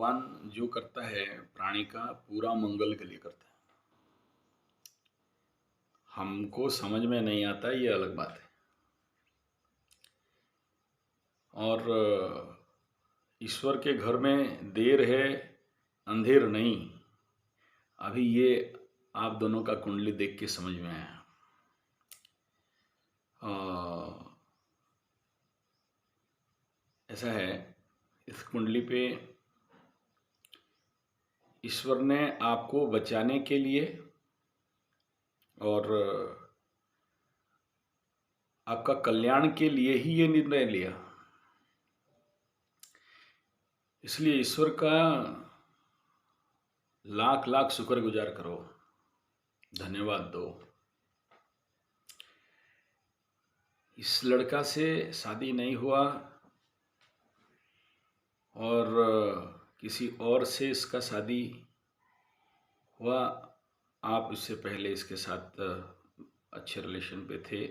भगवान जो करता है प्राणी का पूरा मंगल के लिए करता है। हमको समझ में नहीं आता, ये अलग बात है। और ईश्वर के घर में देर है अंधेर नहीं, अभी ये आप दोनों का कुंडली देख के समझ में आया। ऐसा है, इस कुंडली पे ईश्वर ने आपको बचाने के लिए और आपका कल्याण के लिए ही ये निर्णय लिया। इसलिए ईश्वर का लाख लाख शुक्रगुजार करो, धन्यवाद दो। इस लड़का से शादी नहीं हुआ और किसी और से इसका शादी हुआ। आप इससे पहले इसके साथ अच्छे रिलेशन पे थे,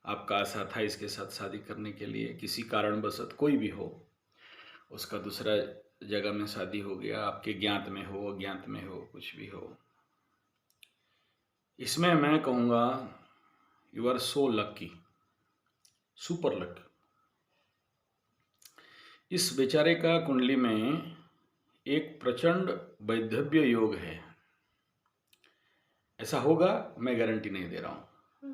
आपका आशा था इसके साथ शादी करने के लिए, किसी कारणवश कोई भी हो, उसका दूसरा जगह में शादी हो गया, आपके ज्ञात में हो अज्ञात में हो, कुछ भी हो। इसमें मैं कहूँगा you are so lucky, super lucky. इस बेचारे का कुंडली में एक प्रचंड वैधव्य योग है। ऐसा होगा मैं गारंटी नहीं दे रहा हूं।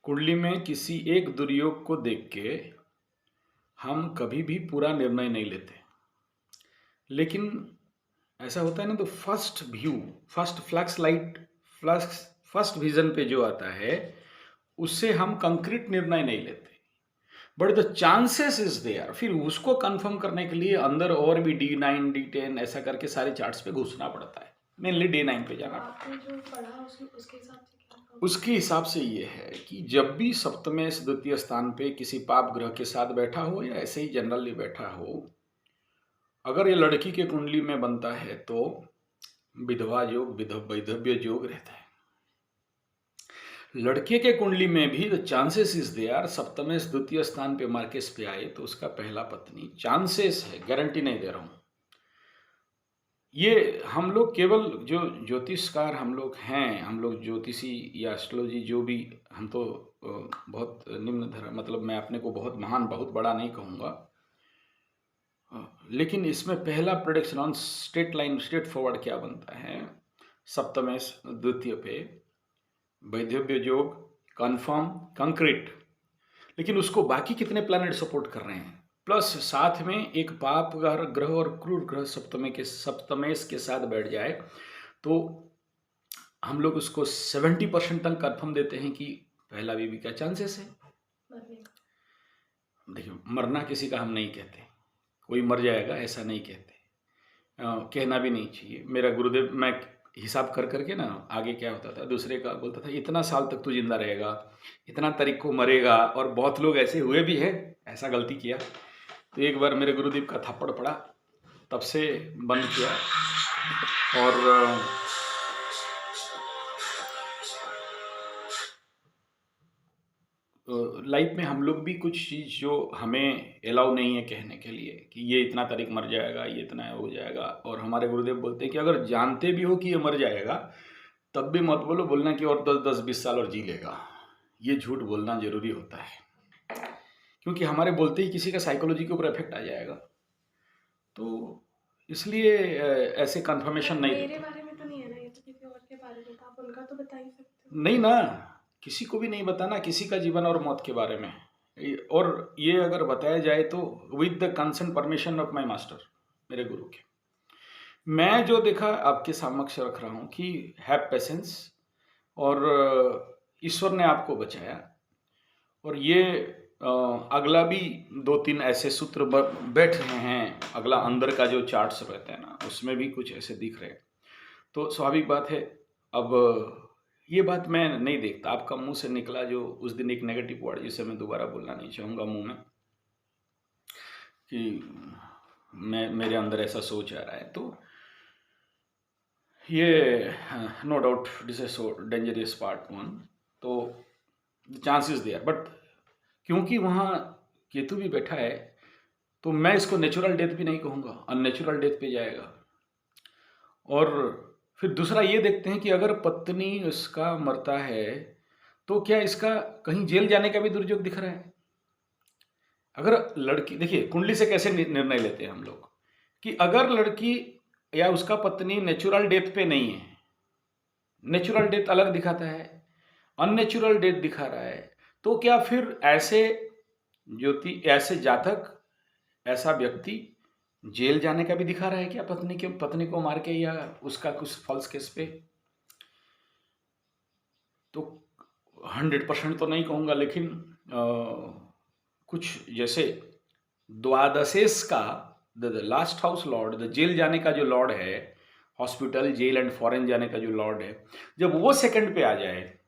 कुंडली में किसी एक दुर्योग को देख के हम कभी भी पूरा निर्णय नहीं लेते, लेकिन ऐसा होता है ना, तो first view, first flash light, first vision पे जो आता है उससे हम कंक्रीट निर्णय नहीं लेते, but the chances is there. फिर उसको कंफर्म करने के लिए अंदर और भी D9 D10 ऐसा करके सारे चार्ट्स पे घुसना पड़ता है, मेनली D9 पे जाना पड़ता है। जो पढ़ा उसके हिसाब से क्या उसके हिसाब से ये है कि जब भी सप्तमेश द्वितीय स्थान पे किसी पाप ग्रह के साथ बैठा हो या ऐसे ही जनरली बैठा हो, अगर ये लड़की के कुंडली में बनता है तो विधवा योग, वैधव्य योग रहता है। लड़के के कुंडली में भी द चांसेस इज देयर, सप्तमेश द्वितीय स्थान पे मार्केस पे आए तो उसका पहला पत्नी, चांसेस है, गारंटी नहीं दे रहा हूं। ये हम लोग केवल जो ज्योतिषकार हम लोग हैं, हम लोग ज्योतिषी या एस्ट्रोलॉजी जो भी, हम तो बहुत निम्न धर्म, मतलब मैं अपने को बहुत महान बहुत बड़ा नहीं कहूँगा, लेकिन इसमें पहला prediction on straight line, straight forward क्या बनता है, सप्तमेश द्वितीय पे वैधव्य योग, कंफर्म, कंक्रीट। लेकिन उसको बाकी कितने प्लैनेट सपोर्ट कर रहे हैं, प्लस साथ में एक पाप ग्रह और क्रूर ग्रह सप्तमेश के साथ बैठ जाए तो हम लोग उसको 70% तक कंफर्म देते हैं कि पहला बीवी का चांसेस है। देखिए, मरना किसी का हम नहीं कहते, कोई मर जाएगा ऐसा नहीं कहते, कहना भी नहीं चाहिए। मेरा गुरुदेव, मैं हिसाब कर करके ना आगे क्या होता था, दूसरे का बोलता था इतना साल तक तू जिंदा रहेगा, इतना तारीख को मरेगा, और बहुत लोग ऐसे हुए भी है, ऐसा गलती किया। तो एक बार मेरे गुरुदेव का थप्पड़ पड़ा, तब से बंद किया। और लाइफ में हम लोग भी कुछ चीज़ जो हमें अलाउ नहीं है कहने के लिए कि ये इतना तारीख मर जाएगा, ये इतना हो जाएगा, और हमारे गुरुदेव बोलते हैं कि अगर जानते भी हो कि ये मर जाएगा तब भी मत बोलो, बोलना कि और 10-20 साल और जी लेगा। ये झूठ बोलना जरूरी होता है, क्योंकि हमारे बोलते ही किसी का साइकोलॉजी के ऊपर इफेक्ट आ जाएगा। तो इसलिए ऐसे कंफर्मेशन नहीं मेरे देता। बारे में तो नहीं है ना, ये तो किसी और के बारे में था, आप उनका तो बता ही सकते हो। नहीं ना, किसी को भी नहीं बताना किसी का जीवन और मौत के बारे में। और ये अगर बताया जाए तो with the concern permission of my master, मेरे गुरु के। मैं जो देखा आपके समक्ष रख रहा हूँ कि हैव पेशेंस, और ईश्वर ने आपको बचाया। और ये अगला भी 2-3 ऐसे सूत्र बैठ रहे हैं, अगला अंदर का जो चार्ट्स रहते हैं ना उसमें भी कुछ ऐसे दिख रहे हैं। तो स्वाभाविक बात है, अब ये बात मैं नहीं देखता, आपका मुंह से निकला जो उस दिन एक नेगेटिव वर्ड, जिसे मैं दोबारा बोलना नहीं चाहूँगा मुंह में, कि मेरे अंदर ऐसा सोच आ रहा है, तो ये no doubt this is so dangerous part 1। तो चांसेस देयर, बट क्योंकि वहाँ केतु भी बैठा है तो मैं इसको नेचुरल डेथ भी नहीं कहूँगा, अननेचुरल डेथ पे जाएगा। और फिर दूसरा ये देखते हैं कि अगर पत्नी उसका मरता है तो क्या इसका कहीं जेल जाने का भी दुर्योग दिख रहा है? अगर लड़की, देखिए कुंडली से कैसे निर्णय लेते हैं हम लोग कि अगर लड़की या उसका पत्नी नेचुरल डेथ पे नहीं है, नेचुरल डेथ अलग दिखाता है, अननेचुरल डेथ दिखा रहा है, तो क्या फिर ऐसे जातक, ऐसा व्यक्ति जेल जाने का भी दिखा रहा है क्या पत्नी को मार के या उसका कुछ फॉल्स केस पे? तो 100% तो नहीं कहूँगा, लेकिन कुछ जैसे द्वादशेश का the last house lord, the जेल जाने का जो लॉर्ड है, हॉस्पिटल, जेल एंड फॉरेन जाने का जो लॉर्ड है, जब वो सेकंड पे आ जाए,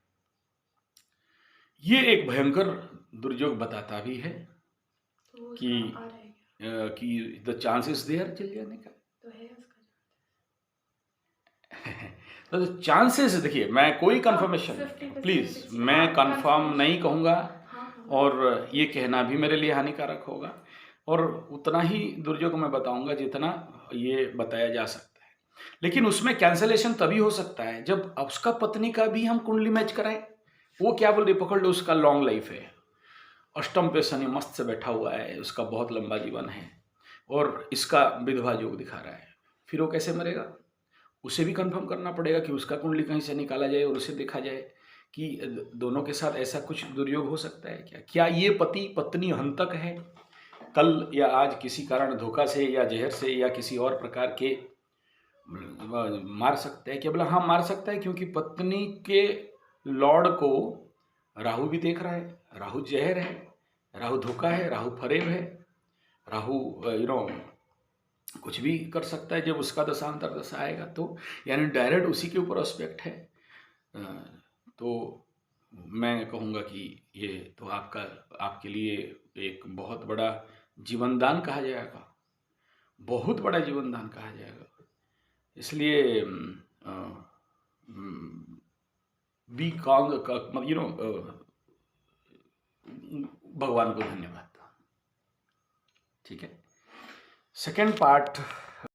ये एक भयंकर दुर्योग बताता भी है तो वो कि उसका आ रहेगा कि द चांसेस देयर जेल जाने का। तो है उसका तो चांसेस, देखिए मैं कोई कंफर्मेशन, 50% प्लीज 60, मैं हाँ, कंफर्म confirmation। नहीं कहूँगा, हाँ हाँ और ये कहना भी मेरे लिए हानिकारक होगा, और उतना ही दुर्योग मैं बताऊंगा जितना ये बताया जा सकता है। लेकिन उसमें कैंसलेशन तभी हो सकता है जब उसका पत्नी का भी हम कुंडली मैच कराएं। वो क्या बोल रही, पकड़ लो उसका लॉन्ग लाइफ है, अष्टम पे शनि मस्त से बैठा हुआ है, उसका बहुत लंबा जीवन है, और इसका विधवा योग दिखा रहा है, फिर वो कैसे मरेगा? उसे भी कंफर्म करना पड़ेगा कि उसका कुंडली कहीं से निकाला जाए और उसे देखा जाए कि दोनों के साथ ऐसा कुछ दुर्योग हो सकता है क्या ये पति पत्नी हंतक है, कल या आज किसी कारण धोखा से या जहर से या किसी और प्रकार के मार सकते हैं क्या? बोला हाँ मार सकता है, क्योंकि पत्नी के लॉर्ड को राहु भी देख रहा है, राहु जहर है, राहु धोखा है, राहु फरेब है, राहु कुछ भी कर सकता है जब उसका दशांतर दशा आएगा, तो यानी डायरेक्ट उसी के ऊपर एस्पेक्ट है। तो मैं कहूँगा कि ये तो आपके लिए एक बहुत बड़ा जीवनदान कहा जाएगा, बहुत बड़ा जीवनदान कहा जाएगा। इसलिए बी कॉन्ग, भगवान को धन्यवाद। ठीक है, सेकेंड पार्ट